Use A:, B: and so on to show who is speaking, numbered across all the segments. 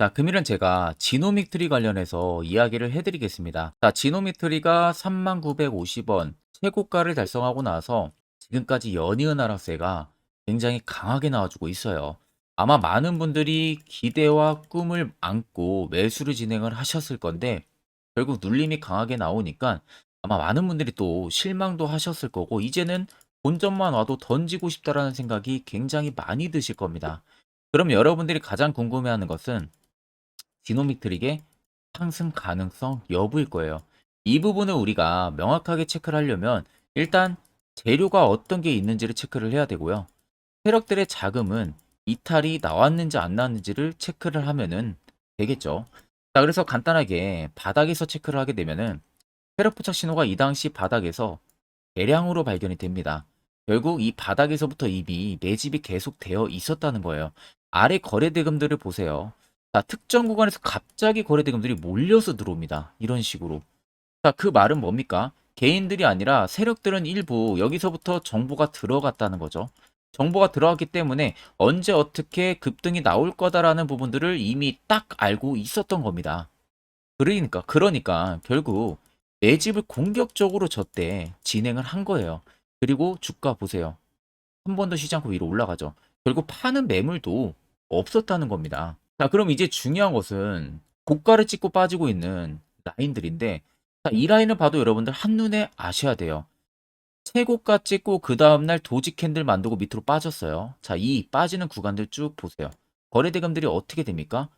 A: 자, 금일은 제가 지노믹 트리 관련해서 이야기를 해드리겠습니다. 자, 지노믹 트리가 3950원 최고가를 달성하고 나서 지금까지 연이은 하락세가 굉장히 강하게 나와주고 있어요. 아마 많은 분들이 기대와 꿈을 안고 매수를 진행을 하셨을 건데 결국 눌림이 강하게 나오니까 아마 많은 분들이 또 실망도 하셨을 거고 이제는 본전만 와도 던지고 싶다라는 생각이 굉장히 많이 드실 겁니다. 그럼 여러분들이 가장 궁금해하는 것은 디노미트릭의 상승 가능성 여부일 거예요. 이 부분을 우리가 명확하게 체크를 하려면 일단 재료가 어떤 게 있는지를 체크를 해야 되고요. 세력들의 자금은 이탈이 나왔는지 안 나왔는지를 체크를 하면은 되겠죠. 자, 그래서 간단하게 바닥에서 체크를 하게 되면은 세력 포착 신호가 이 당시 바닥에서 대량으로 발견이 됩니다. 결국 이 바닥에서부터 이미 매집이 계속되어 있었다는 거예요. 아래 거래 대금들을 보세요. 자, 특정 구간에서 갑자기 거래 대금들이 몰려서 들어옵니다. 이런 식으로. 자, 그 말은 뭡니까? 개인들이 아니라 세력들은 일부 여기서부터 정보가 들어갔다는 거죠. 정보가 들어갔기 때문에 언제 어떻게 급등이 나올 거다라는 부분들을 이미 딱 알고 있었던 겁니다. 그러니까 결국 매집을 공격적으로 저때 진행을 한 거예요. 그리고 주가 보세요. 한 번도 쉬지 않고 위로 올라가죠. 결국 파는 매물도 없었다는 겁니다. 자, 그럼 이제 중요한 것은 고가를 찍고 빠지고 있는 라인들인데, 자, 이 라인을 봐도 여러분들 한눈에 아셔야 돼요. 최고가 찍고 그 다음날 도지 캔들 만들고 밑으로 빠졌어요. 자, 이 빠지는 구간들 쭉 보세요. 거래 대금들이 어떻게 됩니까?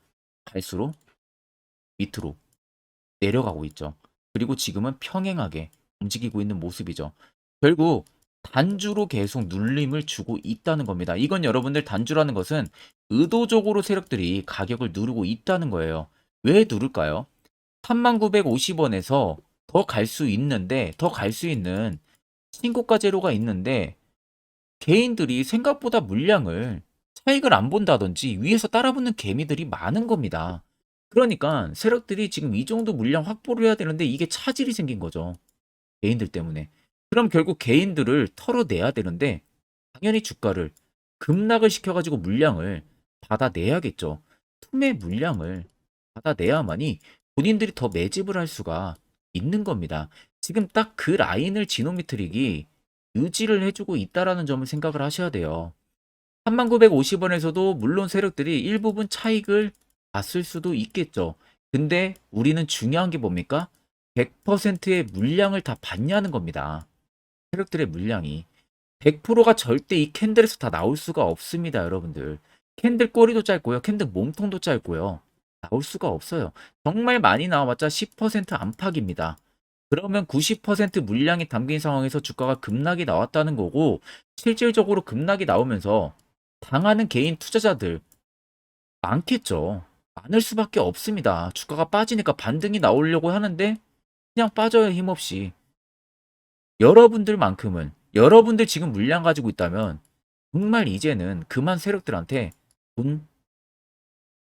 A: 갈수록 밑으로 내려가고 있죠. 그리고 지금은 평행하게 움직이고 있는 모습이죠. 결국 단주로 계속 눌림을 주고 있다는 겁니다. 이건 여러분들 단주라는 것은 의도적으로 세력들이 가격을 누르고 있다는 거예요. 왜 누를까요? 3950원에서 더 갈 수 있는데, 더 갈 수 있는 신고가 재료가 있는데, 개인들이 생각보다 물량을 차익을 안 본다든지 위에서 따라붙는 개미들이 많은 겁니다. 그러니까 세력들이 지금 이 정도 물량 확보를 해야 되는데 이게 차질이 생긴 거죠. 개인들 때문에. 그럼 결국 개인들을 털어내야 되는데 당연히 주가를 급락을 시켜가지고 물량을 받아내야겠죠. 투매 물량을 받아내야만이 본인들이 더 매집을 할 수가 있는 겁니다. 지금 딱 그 라인을 지노미트릭이 유지를 해주고 있다라는 점을 생각을 하셔야 돼요. 3950원에서도 물론 세력들이 일부분 차익을 봤을 수도 있겠죠. 근데 우리는 중요한 게 뭡니까? 100%의 물량을 다 봤냐는 겁니다. 세력들의 물량이. 100%가 절대 이 캔들에서 다 나올 수가 없습니다, 여러분들. 캔들 꼬리도 짧고요. 캔들 몸통도 짧고요. 나올 수가 없어요. 정말 많이 나와봤자 10% 안팎입니다. 그러면 90% 물량이 담긴 상황에서 주가가 급락이 나왔다는 거고 실질적으로 급락이 나오면서 당하는 개인 투자자들 많겠죠. 많을 수밖에 없습니다. 주가가 빠지니까 반등이 나오려고 하는데 그냥 빠져요, 힘없이. 여러분들만큼은 여러분들 지금 물량 가지고 있다면 정말 이제는 그만 세력들한테 돈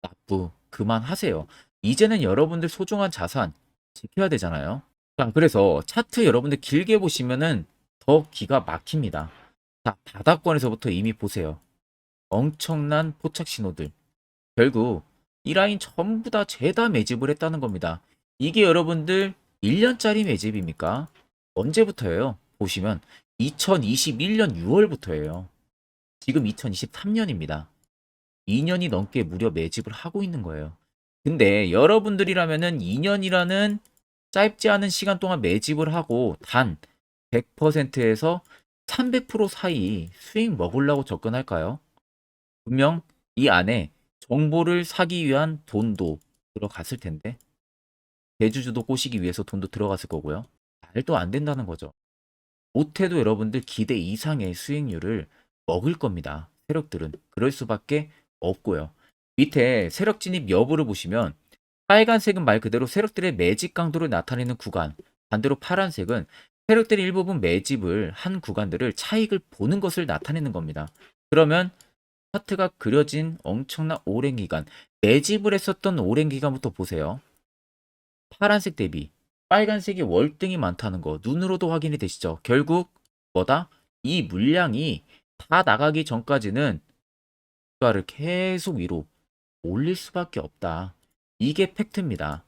A: 납부 그만하세요. 이제는 여러분들 소중한 자산 지켜야 되잖아요. 자, 그래서 차트 여러분들 길게 보시면은 더 기가 막힙니다. 자, 바닥권에서부터 이미 보세요. 엄청난 포착 신호들. 결국 이 라인 전부 다 죄다 매집을 했다는 겁니다. 이게 여러분들 1년짜리 매집입니까? 언제부터예요? 보시면 2021년 6월부터예요. 지금 2023년입니다. 2년이 넘게 무려 매집을 하고 있는 거예요. 근데 여러분들이라면은 2년이라는 짧지 않은 시간 동안 매집을 하고 단 100%에서 300% 사이 수익 먹으려고 접근할까요? 분명 이 안에 정보를 사기 위한 돈도 들어갔을 텐데 대주주도 꼬시기 위해서 돈도 들어갔을 거고요. 말도 안 된다는 거죠. 못해도 여러분들 기대 이상의 수익률을 먹을 겁니다. 세력들은 그럴 수밖에 없고요. 밑에 세력 진입 여부를 보시면 빨간색은 말 그대로 세력들의 매집 강도를 나타내는 구간, 반대로 파란색은 세력들이 일부분 매집을 한 구간들을 차익을 보는 것을 나타내는 겁니다. 그러면 차트가 그려진 엄청난 오랜 기간, 매집을 했었던 오랜 기간부터 보세요. 파란색 대비 빨간색이 월등히 많다는 거 눈으로도 확인이 되시죠? 결국 뭐다? 이 물량이 다 나가기 전까지는 주가를 계속 위로 올릴 수밖에 없다. 이게 팩트입니다.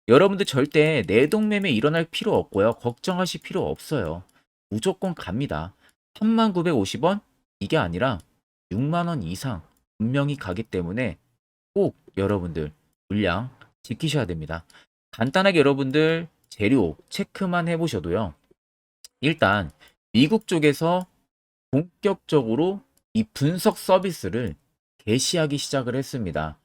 A: 여러분들 절대 내동매매 일어날 필요 없고요. 걱정하실 필요 없어요. 무조건 갑니다. 3950원? 이게 아니라 6만 원 이상 분명히 가기 때문에 꼭 여러분들 물량 지키셔야 됩니다. 간단하게 여러분들 재료 체크만 해보셔도요. 일단 미국 쪽에서 본격적으로 이 분석 서비스를 개시하기 시작을 했습니다.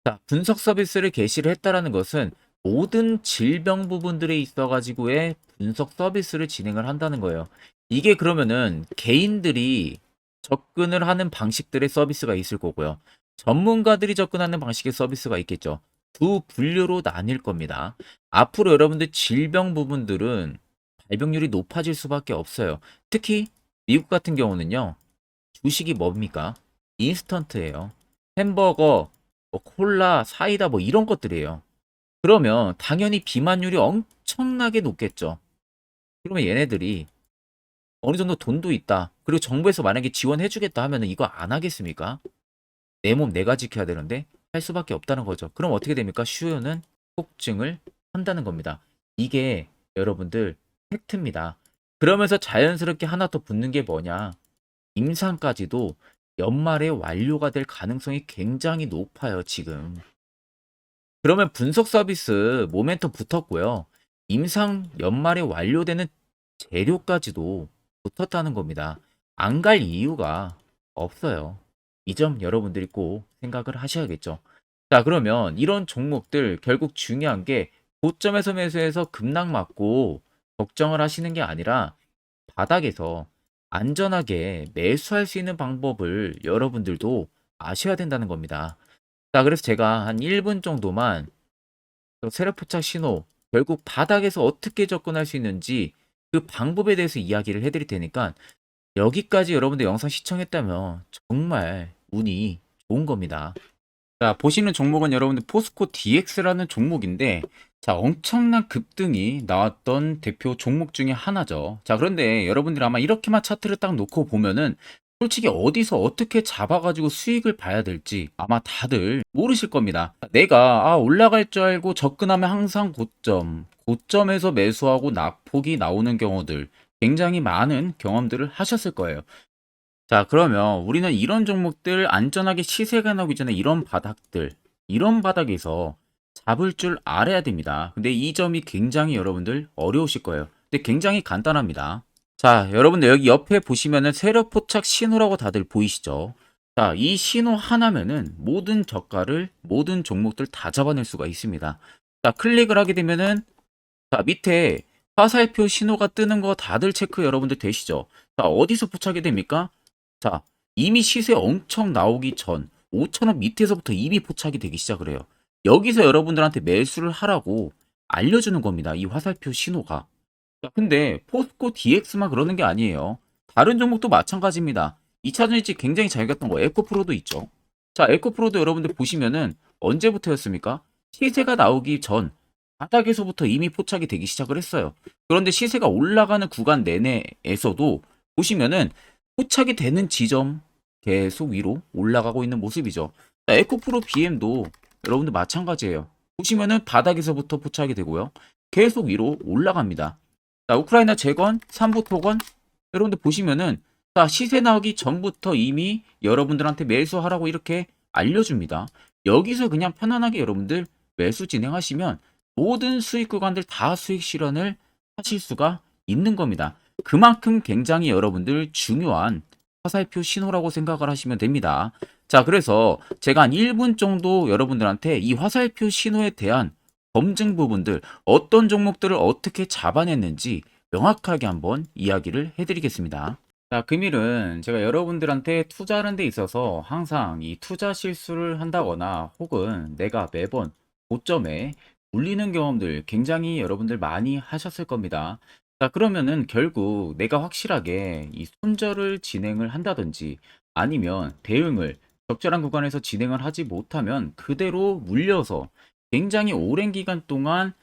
A: 자, 분석 서비스를 개시를 했다라는 것은 모든 질병 부분들에 있어 가지고의 분석 서비스를 진행을 한다는 거예요. 이게 그러면은 개인들이 접근을 하는 방식들의 서비스가 있을 거고요. 전문가들이 접근하는 방식의 서비스가 있겠죠. 두 분류로 나뉠 겁니다. 앞으로 여러분들 질병 부분들은 발병률이 높아질 수밖에 없어요. 특히 미국 같은 경우는요. 주식이 뭡니까? 인스턴트예요. 햄버거, 뭐 콜라, 사이다 뭐 이런 것들이에요. 그러면 당연히 비만율이 엄청나게 높겠죠. 그러면 얘네들이 어느 정도 돈도 있다. 그리고 정부에서 만약에 지원해 주겠다 하면은 이거 안 하겠습니까? 내 몸 내가 지켜야 되는데 할 수밖에 없다는 거죠. 그럼 어떻게 됩니까? 수요는 폭증을 한다는 겁니다. 이게 여러분들 팩트입니다. 그러면서 자연스럽게 하나 더 붙는 게 뭐냐? 임상까지도 연말에 완료가 될 가능성이 굉장히 높아요, 지금. 그러면 분석 서비스 모멘텀 붙었고요. 임상 연말에 완료되는 재료까지도 붙었다는 겁니다. 안 갈 이유가 없어요. 이 점 여러분들이 꼭 생각을 하셔야겠죠. 자, 그러면 이런 종목들 결국 중요한 게 고점에서 매수해서 급락 맞고 걱정을 하시는 게 아니라 바닥에서 안전하게 매수할 수 있는 방법을 여러분들도 아셔야 된다는 겁니다. 자, 그래서 제가 한 1분 정도만 세력포착 신호, 결국 바닥에서 어떻게 접근할 수 있는지 그 방법에 대해서 이야기를 해드릴 테니까 여기까지 여러분들 영상 시청했다면 정말 운이 좋은 겁니다. 자, 보시는 종목은 여러분들 포스코 DX라는 종목인데, 자, 엄청난 급등이 나왔던 대표 종목 중에 하나죠. 자, 그런데 여러분들 아마 이렇게만 차트를 딱 놓고 보면은 솔직히 어디서 어떻게 잡아가지고 수익을 봐야 될지 아마 다들 모르실 겁니다. 내가 올라갈 줄 알고 접근하면 항상 고점에서 매수하고 낙폭이 나오는 경우들 굉장히 많은 경험들을 하셨을 거예요. 자, 그러면 우리는 이런 종목들 안전하게 시세가 나오기 전에 이런 바닥에서 잡을 줄 알아야 됩니다. 근데 이 점이 굉장히 여러분들 어려우실 거예요. 근데 굉장히 간단합니다. 자, 여러분들 여기 옆에 보시면은 세력 포착 신호라고 다들 보이시죠? 자, 이 신호 하나면은 모든 저가를, 모든 종목들 다 잡아낼 수가 있습니다. 자, 클릭을 하게 되면은 자, 밑에 화살표 신호가 뜨는 거 다들 체크 여러분들 되시죠? 자, 어디서 포착이 됩니까? 자, 이미 시세 엄청 나오기 전 5,000원 밑에서부터 이미 포착이 되기 시작을 해요. 여기서 여러분들한테 매수를 하라고 알려주는 겁니다. 이 화살표 신호가. 자, 근데 포스코 DX만 그러는 게 아니에요. 다른 종목도 마찬가지입니다. 2차전 일찍 굉장히 잘 갔던 거 에코프로도 있죠. 자, 에코프로도 여러분들 보시면은 언제부터였습니까? 시세가 나오기 전 바닥에서부터 이미 포착이 되기 시작을 했어요. 그런데 시세가 올라가는 구간 내내에서도 보시면은 포착이 되는 지점 계속 위로 올라가고 있는 모습이죠. 자, 에코프로 BM도 여러분들 마찬가지예요. 보시면은 바닥에서부터 포착이 되고요. 계속 위로 올라갑니다. 자, 우크라이나 재건, 삼부 토건 여러분들 보시면은 자, 시세 나오기 전부터 이미 여러분들한테 매수하라고 이렇게 알려줍니다. 여기서 그냥 편안하게 여러분들 매수 진행하시면 모든 수익 구간들 다 수익 실현을 하실 수가 있는 겁니다. 그만큼 굉장히 여러분들 중요한 화살표 신호라고 생각을 하시면 됩니다. 자, 그래서 제가 한 1분 정도 여러분들한테 이 화살표 신호에 대한 검증 부분들, 어떤 종목들을 어떻게 잡아냈는지 명확하게 한번 이야기를 해드리겠습니다. 자, 금일은 제가 여러분들한테 투자하는 데 있어서 항상 이 투자 실수를 한다거나 혹은 내가 매번 고점에 물리는 경험들 굉장히 여러분들 많이 하셨을 겁니다. 자, 그러면은 결국 내가 확실하게 이 손절을 진행을 한다든지 아니면 대응을 적절한 구간에서 진행을 하지 못하면 그대로 물려서 굉장히 오랜 기간 동안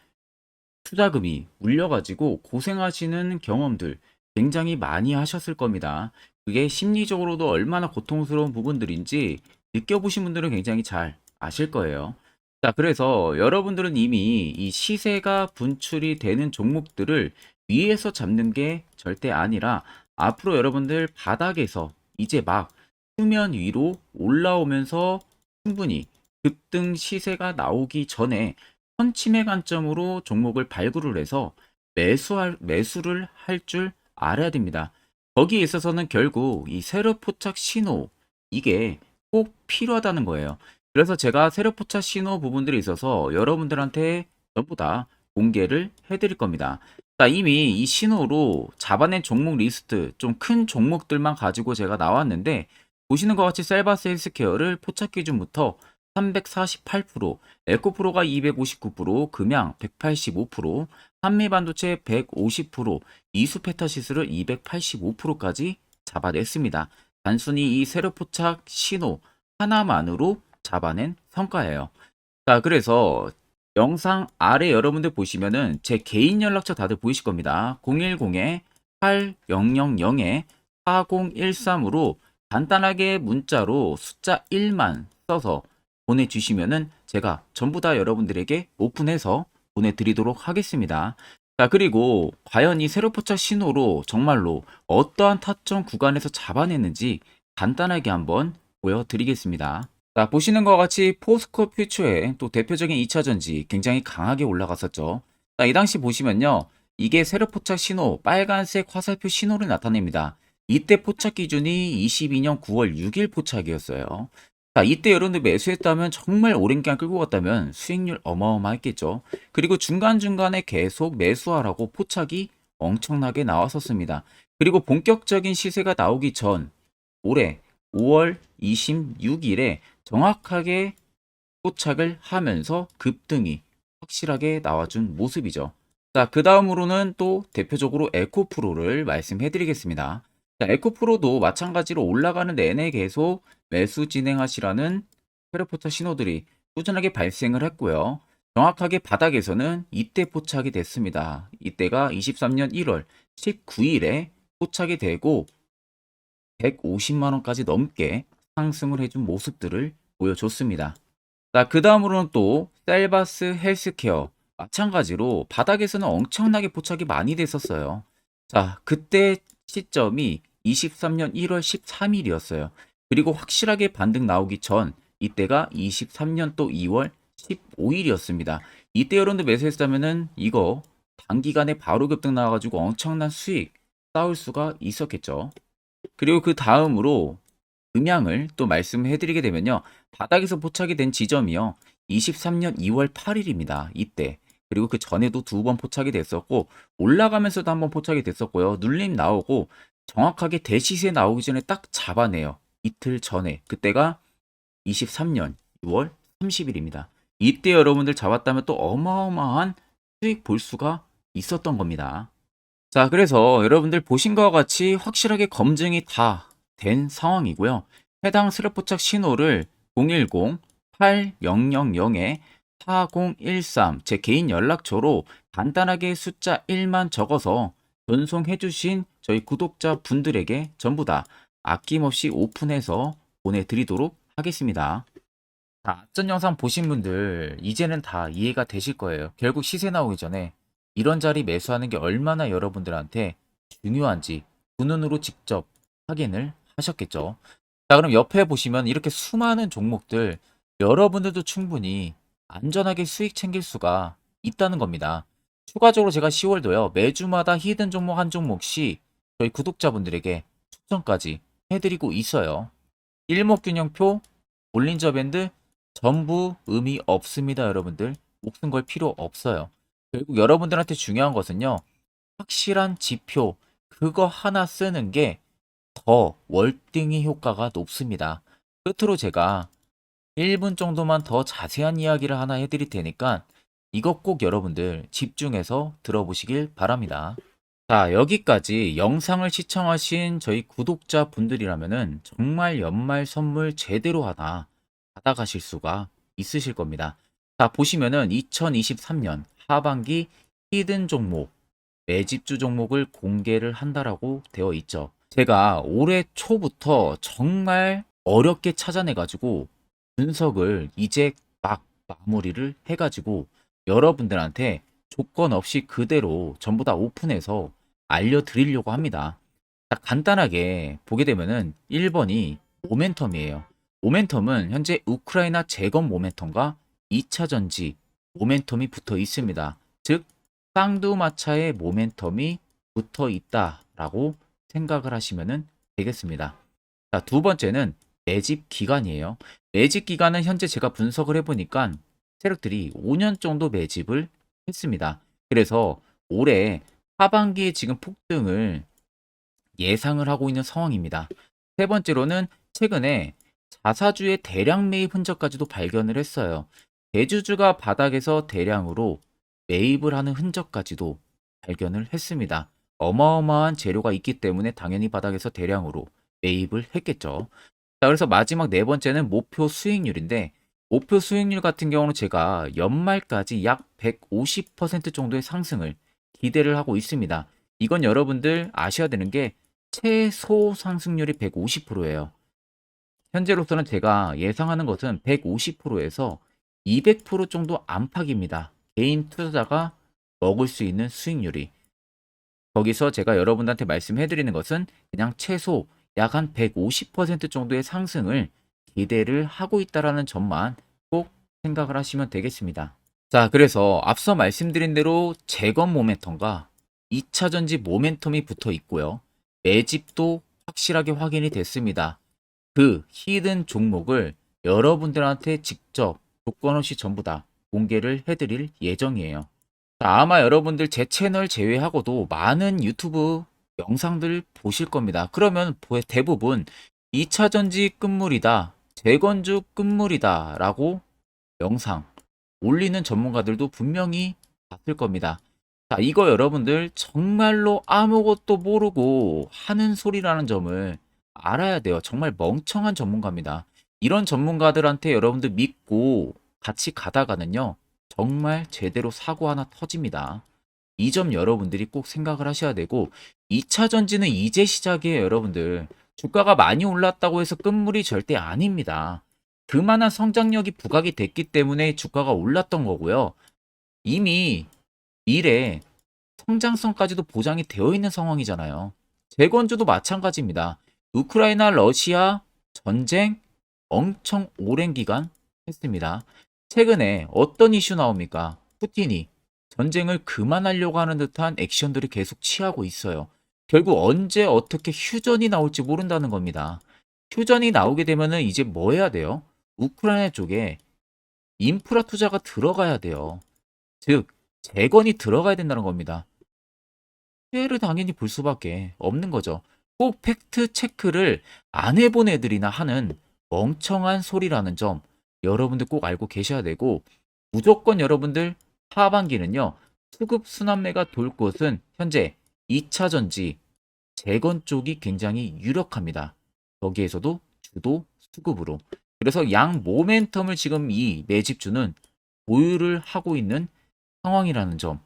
A: 투자금이 물려가지고 고생하시는 경험들 굉장히 많이 하셨을 겁니다. 그게 심리적으로도 얼마나 고통스러운 부분들인지 느껴보신 분들은 굉장히 잘 아실 거예요. 자, 그래서 여러분들은 이미 이 시세가 분출이 되는 종목들을 위에서 잡는 게 절대 아니라 앞으로 여러분들 바닥에서 이제 막 수면 위로 올라오면서 충분히 급등 시세가 나오기 전에 선침해 관점으로 종목을 발굴을 해서 매수를 할 줄 알아야 됩니다. 거기에 있어서는 결국 이 세력 포착 신호 이게 꼭 필요하다는 거예요. 그래서 제가 세력 포착 신호 부분들이 있어서 여러분들한테 전부 다 공개를 해드릴 겁니다. 자, 이미 이 신호로 잡아낸 종목 리스트 좀 큰 종목들만 가지고 제가 나왔는데 보시는 것 같이 셀바스 헬스케어를 포착 기준부터 348%, 에코프로가 259%, 금양 185%, 한미반도체 150%, 이수페타시스를 285%까지 잡아냈습니다. 단순히 이 세력 포착 신호 하나만으로 잡아낸 성과예요. 자, 그래서 영상 아래 여러분들 보시면은 제 개인 연락처 다들 보이실 겁니다. 010-8000-4013으로 간단하게 문자로 숫자 1만 써서 보내주시면은 제가 전부 다 여러분들에게 오픈해서 보내드리도록 하겠습니다. 자, 그리고 과연 이 세로포착 신호로 정말로 어떠한 타점 구간에서 잡아냈는지 간단하게 한번 보여드리겠습니다. 자, 보시는 것 같이 포스코 퓨처의 또 대표적인 2차전지 굉장히 강하게 올라갔었죠. 자, 이 당시 보시면요. 이게 세력 포착 신호, 빨간색 화살표 신호를 나타냅니다. 이때 포착 기준이 22년 9월 6일 포착이었어요. 자, 이때 여러분들 매수했다면 정말 오랜 기간 끌고 갔다면 수익률 어마어마했겠죠. 그리고 중간중간에 계속 매수하라고 포착이 엄청나게 나왔었습니다. 그리고 본격적인 시세가 나오기 전 올해 5월 26일에 정확하게 포착을 하면서 급등이 확실하게 나와준 모습이죠. 자, 그 다음으로는 또 대표적으로 에코프로를 말씀해 드리겠습니다. 자, 에코프로도 마찬가지로 올라가는 내내 계속 매수 진행하시라는 페르포터 신호들이 꾸준하게 발생을 했고요. 정확하게 바닥에서는 이때 포착이 됐습니다. 이때가 23년 1월 19일에 포착이 되고 150만 원까지 넘게 상승을 해준 모습들을 보여줬습니다. 자, 그 다음으로는 또 셀바스 헬스케어 마찬가지로 바닥에서는 엄청나게 포착이 많이 됐었어요. 자, 그때 시점이 23년 1월 13일이었어요. 그리고 확실하게 반등 나오기 전 이때가 23년 또 2월 15일이었습니다. 이때 여러분들 매수했다면은 이거 단기간에 바로 급등 나와가지고 엄청난 수익 쌓을 수가 있었겠죠. 그리고 그 다음으로 음향을 또 말씀해 드리게 되면요. 바닥에서 포착이 된 지점이요. 23년 2월 8일입니다. 이때. 그리고 그 전에도 두 번 포착이 됐었고 올라가면서도 한번 포착이 됐었고요. 눌림 나오고 정확하게 대시세 나오기 전에 딱 잡아내요. 이틀 전에. 그때가 23년 6월 30일입니다. 이때 여러분들 잡았다면 또 어마어마한 수익 볼 수가 있었던 겁니다. 자, 그래서 여러분들 보신 것과 같이 확실하게 검증이 다 된 상황이고요. 해당 스랩포착 신호를 010-8000-4013 제 개인 연락처로 간단하게 숫자 1만 적어서 전송해 주신 저희 구독자 분들에게 전부 다 아낌없이 오픈해서 보내드리도록 하겠습니다. 자, 앞전 영상 보신 분들 이제는 다 이해가 되실 거예요. 결국 시세 나오기 전에 이런 자리 매수하는 게 얼마나 여러분들한테 중요한지 두 눈으로 직접 확인을 하셨겠죠. 자, 그럼 옆에 보시면 이렇게 수많은 종목들 여러분들도 충분히 안전하게 수익 챙길 수가 있다는 겁니다. 추가적으로 제가 10월도요. 매주마다 히든 종목 한 종목씩 저희 구독자분들에게 추천까지 해드리고 있어요. 일목균형표, 볼린저 밴드 전부 의미 없습니다, 여러분들. 목숨 걸 필요 없어요. 결국 여러분들한테 중요한 것은요. 확실한 지표, 그거 하나 쓰는 게 더 월등히 효과가 높습니다. 끝으로 제가 1분 정도만 더 자세한 이야기를 하나 해드릴 테니까 이것 꼭 여러분들 집중해서 들어보시길 바랍니다. 자, 여기까지 영상을 시청하신 저희 구독자 분들이라면은 정말 연말 선물 제대로 하나 받아가실 수가 있으실 겁니다. 자, 보시면은 2023년 하반기 히든 종목, 매집주 종목을 공개를 한다라고 되어 있죠. 제가 올해 초부터 정말 어렵게 찾아내 가지고 분석을 이제 막 마무리를 해 가지고 여러분들한테 조건 없이 그대로 전부 다 오픈해서 알려드리려고 합니다. 자, 간단하게 보게 되면은 1번이 모멘텀이에요. 모멘텀은 현재 우크라이나 재건 모멘텀과 2차 전지 모멘텀이 붙어 있습니다. 즉, 쌍두마차의 모멘텀이 붙어 있다라고 생각을 하시면 되겠습니다. 자, 두 번째는 매집 기간이에요. 매집 기간은 현재 제가 분석을 해보니까 세력들이 5년 정도 매집을 했습니다. 그래서 올해 하반기에 지금 폭등을 예상을 하고 있는 상황입니다. 세 번째로는 최근에 자사주의 대량 매입 흔적까지도 발견을 했어요. 대주주가 바닥에서 대량으로 매입을 하는 흔적까지도 발견을 했습니다. 어마어마한 재료가 있기 때문에 당연히 바닥에서 대량으로 매입을 했겠죠. 자, 그래서 마지막 네 번째는 목표 수익률인데, 목표 수익률 같은 경우는 제가 연말까지 약 150% 정도의 상승을 기대를 하고 있습니다. 이건 여러분들 아셔야 되는 게 최소 상승률이 150%예요. 현재로서는 제가 예상하는 것은 150%에서 200% 정도 안팎입니다. 개인 투자자가 먹을 수 있는 수익률이. 거기서 제가 여러분들한테 말씀해 드리는 것은 그냥 최소 약 한 150% 정도의 상승을 기대를 하고 있다라는 점만 꼭 생각을 하시면 되겠습니다. 자, 그래서 앞서 말씀드린 대로 재건 모멘텀과 2차 전지 모멘텀이 붙어 있고요. 매집도 확실하게 확인이 됐습니다. 그 히든 종목을 여러분들한테 직접 조건 없이 전부 다 공개를 해드릴 예정이에요. 자, 아마 여러분들 제 채널 제외하고도 많은 유튜브 영상들 보실 겁니다. 그러면 대부분 2차 전지 끝물이다, 재건주 끝물이다 라고 영상 올리는 전문가들도 분명히 봤을 겁니다. 자, 이거 여러분들 정말로 아무것도 모르고 하는 소리라는 점을 알아야 돼요. 정말 멍청한 전문가입니다. 이런 전문가들한테 여러분들 믿고 같이 가다가는요, 정말 제대로 사고 하나 터집니다. 이 점 여러분들이 꼭 생각을 하셔야 되고, 2차 전지는 이제 시작이에요, 여러분들. 주가가 많이 올랐다고 해서 끝물이 절대 아닙니다. 그만한 성장력이 부각이 됐기 때문에 주가가 올랐던 거고요. 이미 미래 성장성까지도 보장이 되어 있는 상황이잖아요. 재건주도 마찬가지입니다. 우크라이나 러시아 전쟁 엄청 오랜 기간 했습니다. 최근에 어떤 이슈 나옵니까? 푸틴이 전쟁을 그만하려고 하는 듯한 액션들을 계속 취하고 있어요. 결국 언제 어떻게 휴전이 나올지 모른다는 겁니다. 휴전이 나오게 되면은 이제 뭐 해야 돼요? 우크라이나 쪽에 인프라 투자가 들어가야 돼요. 즉, 재건이 들어가야 된다는 겁니다. 피해를 당연히 볼 수밖에 없는 거죠. 꼭 팩트 체크를 안 해본 애들이나 하는 멍청한 소리라는 점 여러분들 꼭 알고 계셔야 되고, 무조건 여러분들 하반기는요, 수급 순환매가 돌 곳은 현재 2차 전지 재건 쪽이 굉장히 유력합니다. 거기에서도 주도 수급으로. 그래서 양 모멘텀을 지금 이 매집주는 보유를 하고 있는 상황이라는 점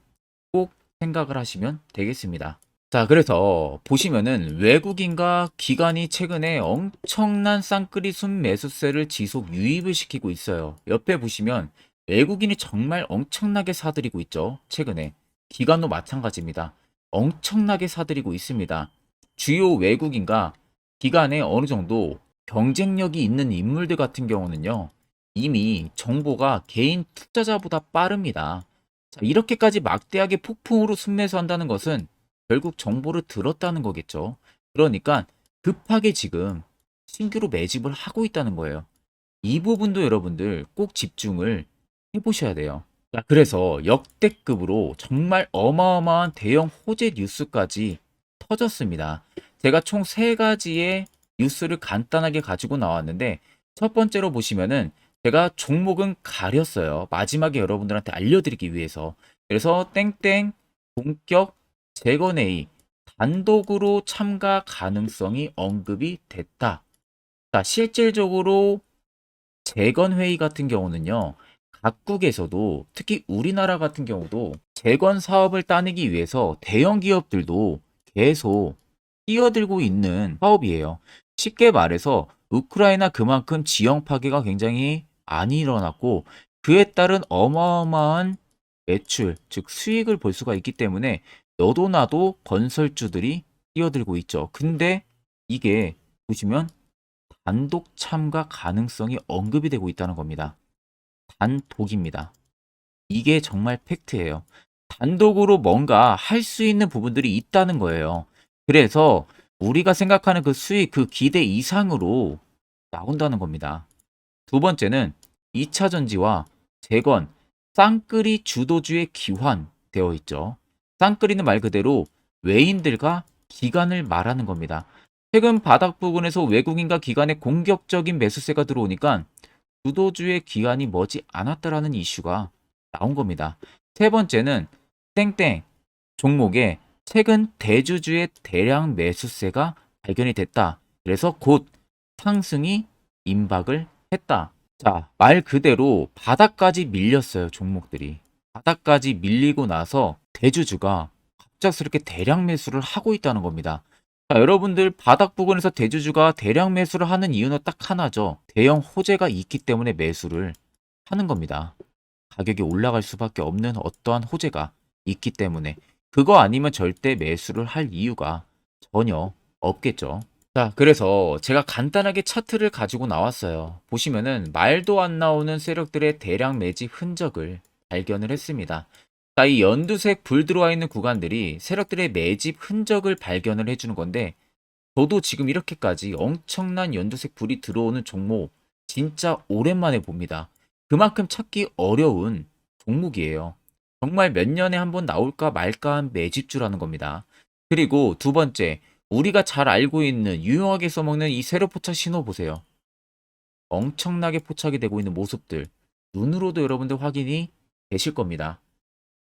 A: 꼭 생각을 하시면 되겠습니다. 자, 그래서 보시면은 외국인과 기관이 최근에 엄청난 쌍끌이 순매수세를 지속 유입을 시키고 있어요. 옆에 보시면 외국인이 정말 엄청나게 사들이고 있죠. 최근에. 기관도 마찬가지입니다. 엄청나게 사들이고 있습니다. 주요 외국인과 기관에 어느 정도 경쟁력이 있는 인물들 같은 경우는요, 이미 정보가 개인 투자자보다 빠릅니다. 자, 이렇게까지 막대하게 폭풍으로 순매수한다는 것은 결국 정보를 들었다는 거겠죠. 그러니까 급하게 지금 신규로 매집을 하고 있다는 거예요. 이 부분도 여러분들 꼭 집중을 해보셔야 돼요. 자, 그래서 역대급으로 정말 어마어마한 대형 호재 뉴스까지 터졌습니다. 제가 총 세 가지의 뉴스를 간단하게 가지고 나왔는데, 첫 번째로 보시면은 제가 종목은 가렸어요. 마지막에 여러분들한테 알려드리기 위해서. 그래서 땡땡 본격 재건회의 단독으로 참가 가능성이 언급이 됐다. 자, 실질적으로 재건회의 같은 경우는요, 각국에서도 특히 우리나라 같은 경우도 재건 사업을 따내기 위해서 대형 기업들도 계속 뛰어들고 있는 사업이에요. 쉽게 말해서 우크라이나 그만큼 지형 파괴가 굉장히 많이 일어났고 그에 따른 어마어마한 매출, 즉 수익을 볼 수가 있기 때문에 너도 나도 건설주들이 뛰어들고 있죠. 근데 이게 보시면 단독 참가 가능성이 언급이 되고 있다는 겁니다. 단독입니다. 이게 정말 팩트예요. 단독으로 뭔가 할 수 있는 부분들이 있다는 거예요. 그래서 우리가 생각하는 그 수익, 그 기대 이상으로 나온다는 겁니다. 두 번째는 2차 전지와 재건, 쌍끌이 주도주의 기환되어 있죠. 쌍끌이는 말 그대로 외인들과 기관을 말하는 겁니다. 최근 바닥 부근에서 외국인과 기관의 공격적인 매수세가 들어오니까 주도주의 기관이 머지 않았다라는 이슈가 나온 겁니다. 세 번째는 땡땡 종목에 최근 대주주의 대량 매수세가 발견이 됐다. 그래서 곧 상승이 임박을 했다. 자, 말 그대로 바닥까지 밀렸어요, 종목들이. 바닥까지 밀리고 나서 대주주가 갑작스럽게 대량 매수를 하고 있다는 겁니다. 자, 여러분들 바닥 부근에서 대주주가 대량 매수를 하는 이유는 딱 하나죠. 대형 호재가 있기 때문에 매수를 하는 겁니다. 가격이 올라갈 수밖에 없는 어떠한 호재가 있기 때문에 그거 아니면 절대 매수를 할 이유가 전혀 없겠죠. 자, 그래서 제가 간단하게 차트를 가지고 나왔어요. 보시면은 말도 안 나오는 세력들의 대량 매집 흔적을 발견을 했습니다. 자, 이 연두색 불 들어와 있는 구간들이 세력들의 매집 흔적을 발견을 해주는 건데 저도 지금 이렇게까지 엄청난 연두색 불이 들어오는 종목 진짜 오랜만에 봅니다. 그만큼 찾기 어려운 종목이에요. 정말 몇 년에 한 번 나올까 말까한 매집주라는 겁니다. 그리고 두 번째, 우리가 잘 알고 있는 유용하게 써먹는 이 세로 포착 신호 보세요. 엄청나게 포착이 되고 있는 모습들 눈으로도 여러분들 확인이 되실 겁니다.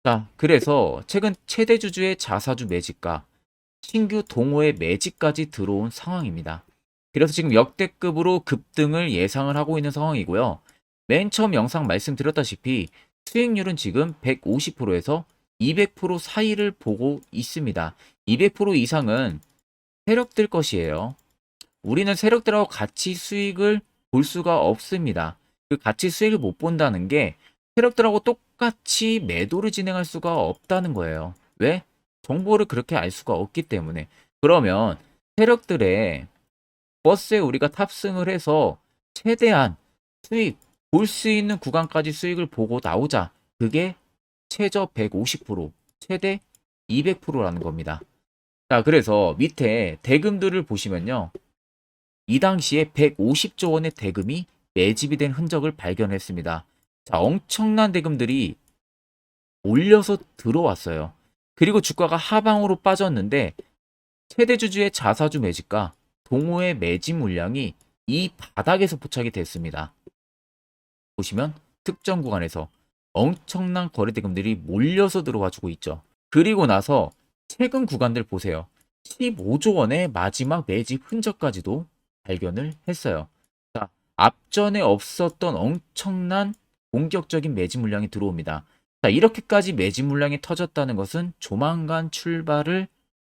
A: 자, 그래서 최근 최대 주주의 자사주 매집과 신규 동호회 매집까지 들어온 상황입니다. 그래서 지금 역대급으로 급등을 예상을 하고 있는 상황이고요. 맨 처음 영상 말씀드렸다시피 수익률은 지금 150%에서 200% 사이를 보고 있습니다. 200% 이상은 세력들 것이에요. 우리는 세력들하고 같이 수익을 볼 수가 없습니다. 그 같이 수익을 못 본다는 게 세력들하고 똑같이 매도를 진행할 수가 없다는 거예요. 왜? 정보를 그렇게 알 수가 없기 때문에. 그러면 세력들의 버스에 우리가 탑승을 해서 최대한 수익, 볼 수 있는 구간까지 수익을 보고 나오자. 그게 최저 150%, 최대 200%라는 겁니다. 자, 그래서 밑에 대금들을 보시면요. 이 당시에 150조 원의 대금이 매집이 된 흔적을 발견했습니다. 자, 엄청난 대금들이 올려서 들어왔어요. 그리고 주가가 하방으로 빠졌는데 최대 주주의 자사주 매집과 동호회 매집 물량이 이 바닥에서 포착이 됐습니다. 보시면 특정 구간에서 엄청난 거래 대금들이 몰려서 들어와주고 있죠. 그리고 나서 최근 구간들 보세요. 15조 원의 마지막 매집 흔적까지도 발견을 했어요. 자, 앞전에 없었던 엄청난 공격적인 매집 물량이 들어옵니다. 자, 이렇게까지 매집 물량이 터졌다는 것은 조만간 출발을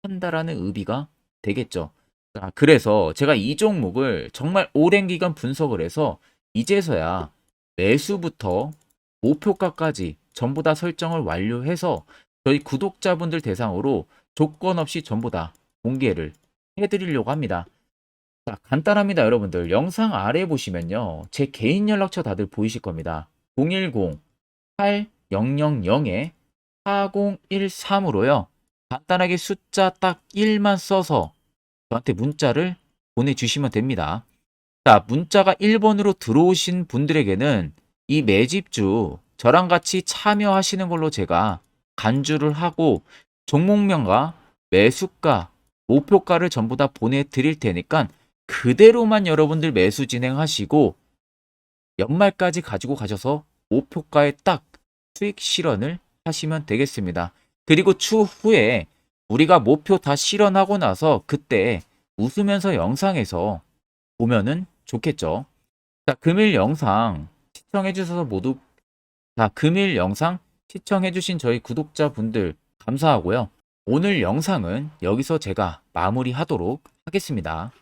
A: 한다라는 의미가 되겠죠. 자, 그래서 제가 이 종목을 정말 오랜 기간 분석을 해서 이제서야 매수부터 목표가까지 전부 다 설정을 완료해서 저희 구독자분들 대상으로 조건 없이 전부 다 공개를 해드리려고 합니다. 자, 간단합니다, 여러분들. 영상 아래 보시면요. 제 개인 연락처 다들 보이실 겁니다. 010-8013-4013으로요. 간단하게 숫자 딱 1만 써서 저한테 문자를 보내주시면 됩니다. 자, 문자가 1번으로 들어오신 분들에게는 이 매집주 저랑 같이 참여하시는 걸로 제가 간주를 하고 종목명과 매수가, 목표가를 전부 다 보내드릴 테니까 그대로만 여러분들 매수 진행하시고 연말까지 가지고 가셔서 목표가에 딱 수익 실현을 하시면 되겠습니다. 그리고 추후에 우리가 목표 다 실현하고 나서 그때 웃으면서 영상에서 보면은 좋겠죠. 자, 금일 영상 시청해 주셔서 모두 금일 영상 시청해 주신 저희 구독자분들 감사하고요. 오늘 영상은 여기서 제가 마무리하도록 하겠습니다.